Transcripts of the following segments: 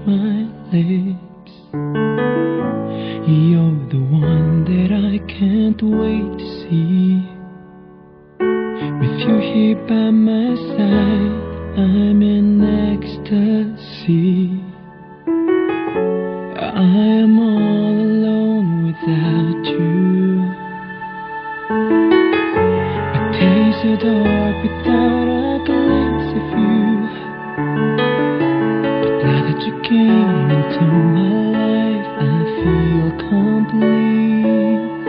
my lips. You're the one that I can't wait to see. With you here by my side, I'm in ecstasy. I am all alone without you. My days are dark without a glimpse of you. But now that you came into my life, I feel complete.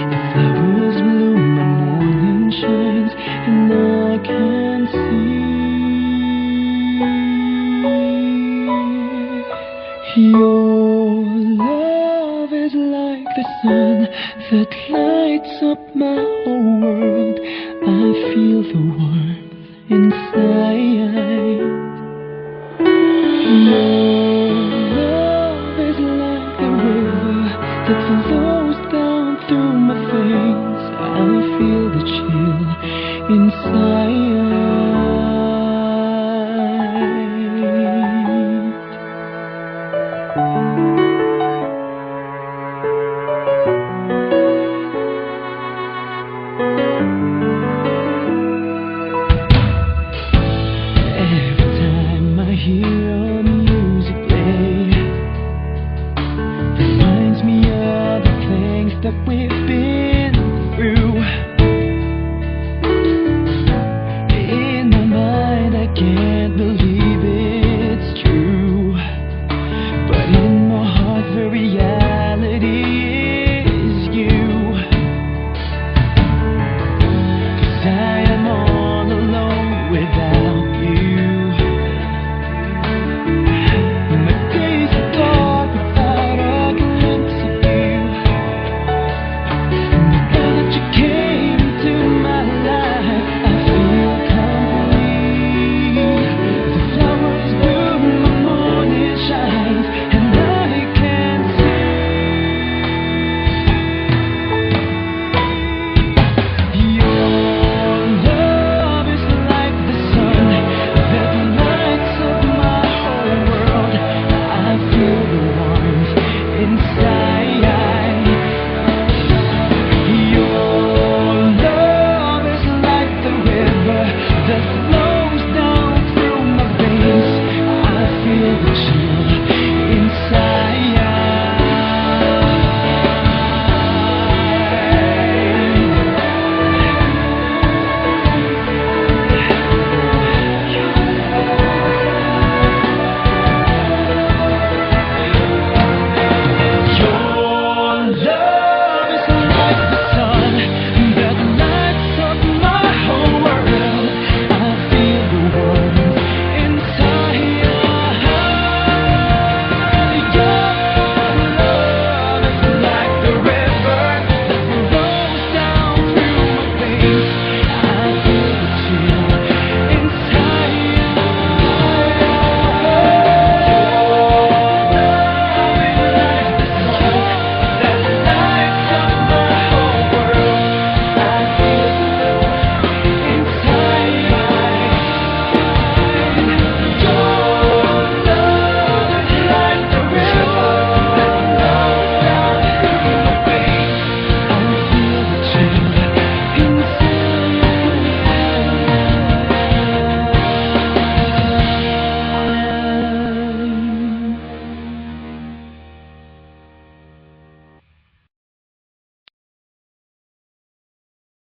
The flowers bloom, the morning shines, and I can see your love is like the sun that lights up my whole world. I feel the warmth inside. Your love is like the river that flows